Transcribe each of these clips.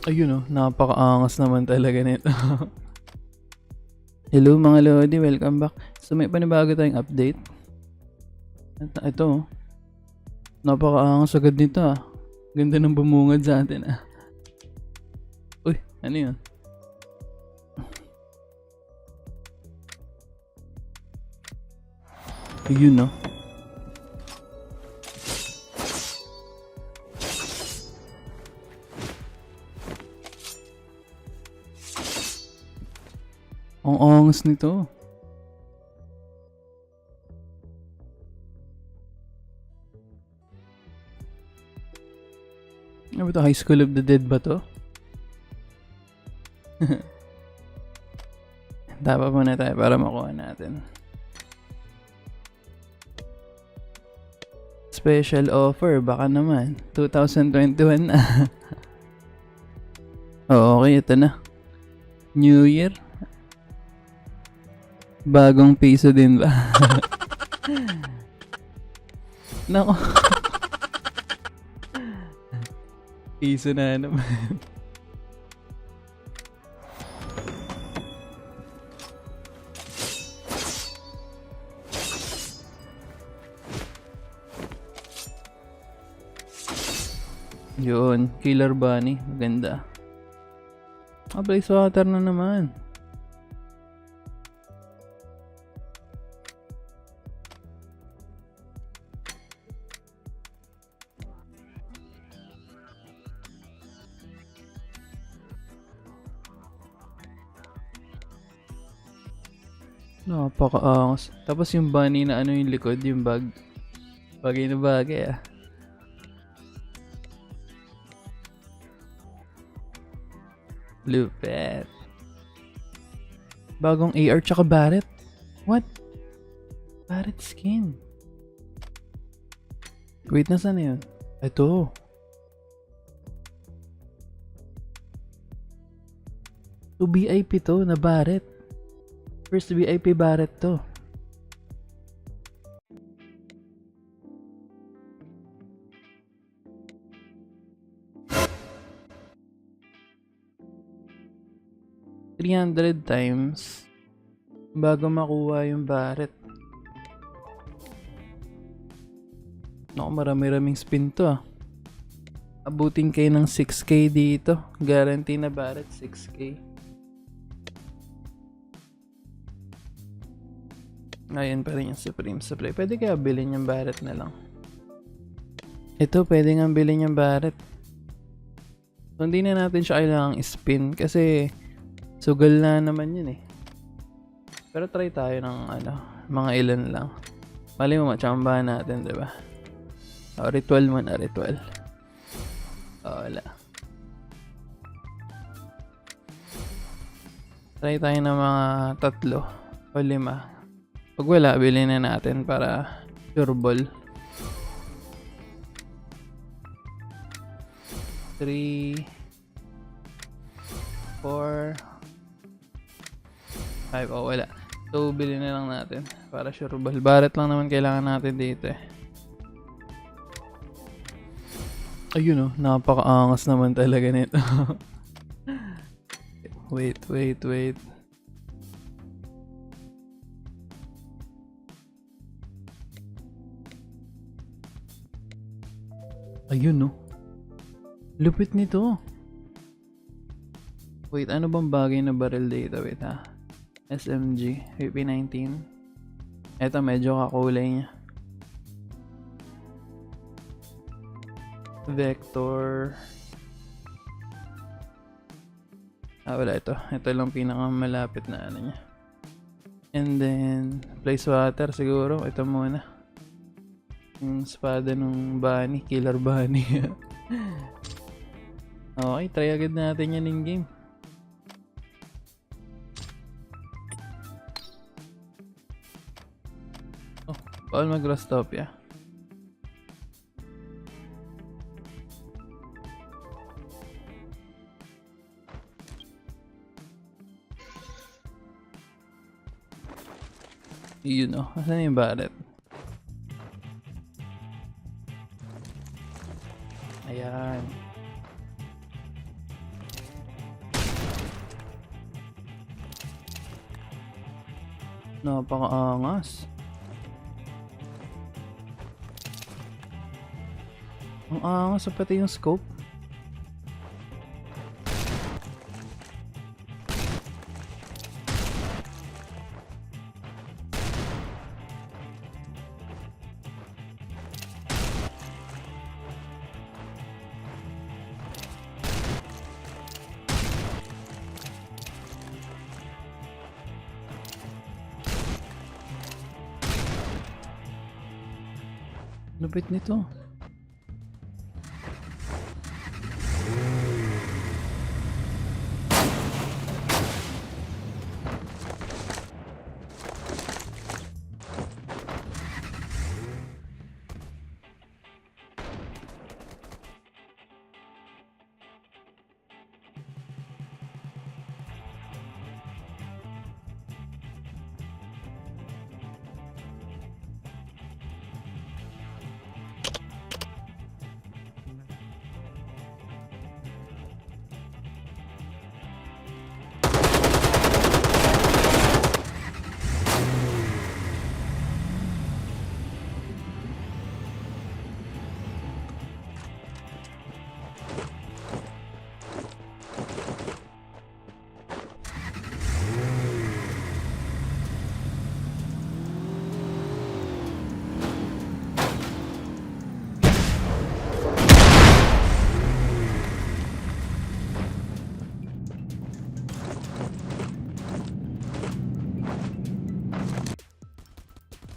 Ayun oh, napakaangas naman talaga nito. Hello mga Lodi, welcome back. So may panibago tayong update. Ito oh, napakaangas agad nito ah. Ganda ng bumungad sa atin ah. Uy, ano yun? Ayun oh. Ang angas nito. Ano ba ito? High School of the Dead ba to? Tapa muna tayo para makuha natin. Special offer, baka naman. 2021 na. Oo, okay, ito na. New Year. Bagong piso din ba? Nako. Piso na naman. Yun, Killer Bunny. Maganda. Blaze Water na naman. Napakaangas. Tapos yung bunny na ano yung likod, yung bag. Bagay na bagay ah. Lupet. Bagong AR tsaka Barret. What? Barret skin. Wait, nasaan na yun? Ito. To VIP to na Barret. First VIP Barret to. $300 times bago makuha yung Barret. Naku, marami-raming spin to ah. Abutin kayo ng 6K dito. Guarantee na Barret 6K. Ngayon pa rin yung Supreme Supply. Pwede kaya bilhin yung Barret na lang. Ito, pwede nga bilhin yung Barret. So, hindi na natin siya kailangang spin kasi sugal na naman yun eh. Pero try tayo ng mga ilan lang. Mali mo, matsambahan natin, diba? Ritual mo na, ritual. Wala. Try tayo ng mga 3 o 5. Pag wala, bilhin na natin para sure ball. 3 4 5. Wala. So, bilhin na lang natin para sure ball. Barret lang naman kailangan natin dito eh. Ayun oh, napakaangas naman talaga nito. Wait. Ayun oh. Lupit nito. Wait, ano bang bagay na barrel dito? Wait ha. SMG, VP19. Eto, medyo kakulay niya. Vector. Wala ito. Ito lang pinakamalapit na ano niya. And then, Blaze Water siguro. Ito muna. Yung espada ng bunny. Killer bunny. Okay, try agad natin yan in game. Bawal mag-Rostopia. Yun o. Asan yung Barret? Ayan. Napakaangas. Ang angas sa pati yung scope. Lupit nito.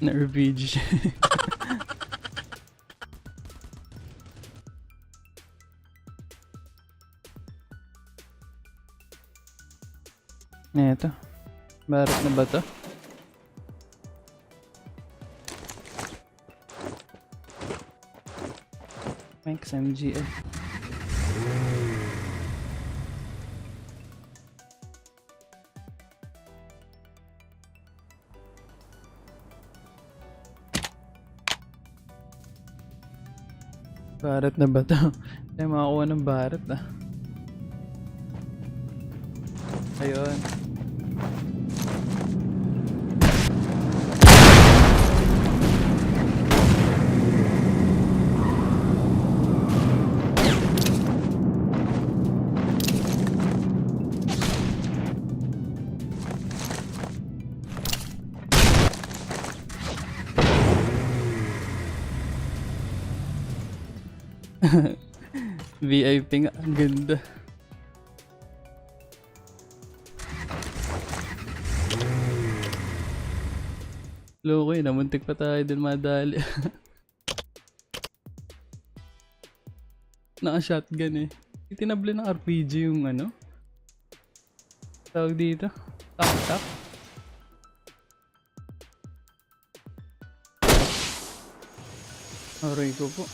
Na-RPG siya. Eto. Barat na ba to? Thanks, MGL. Barat na ba to? Ay, makakuha ng barat ah. Ayun. VIP nga, ang ganda. Loko yun, namuntik pa tayo dun madali. Naka-shotgun eh. Itinabla ng RPG yung ano? Tawag dito? Tak-tak? Aray ko po.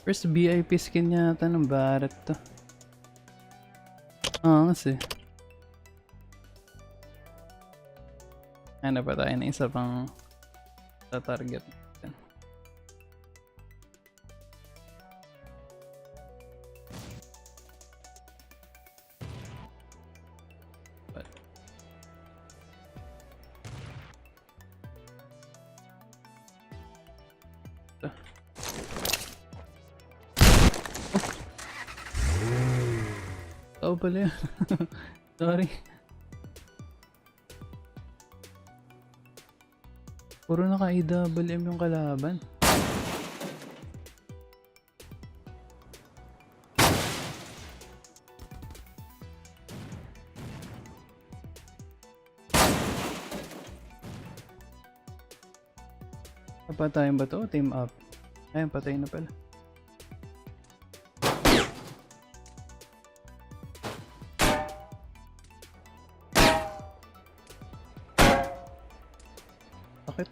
First VIP skin yata ng barat to. Kasi. Ano pa tayo na isa pang sa target. Oh pala yun. Sorry. Puro naka-EWM yung kalaban. Napatayin ba to? Team up. Ayun, patay na pala. Bakit?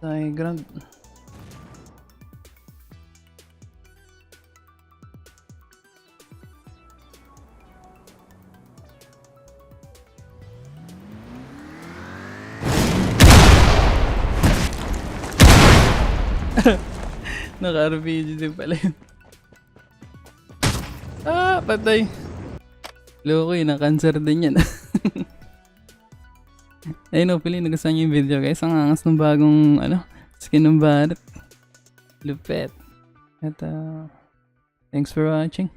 High ground. Naka-RPG din pala yun. Ah, patay. Loko yun, na-cancer din yan. Ayun, hopefully nagustuhan niyo yung video guys. Ang angas ng bagong skin ng Barret. Lupet. At thanks for watching.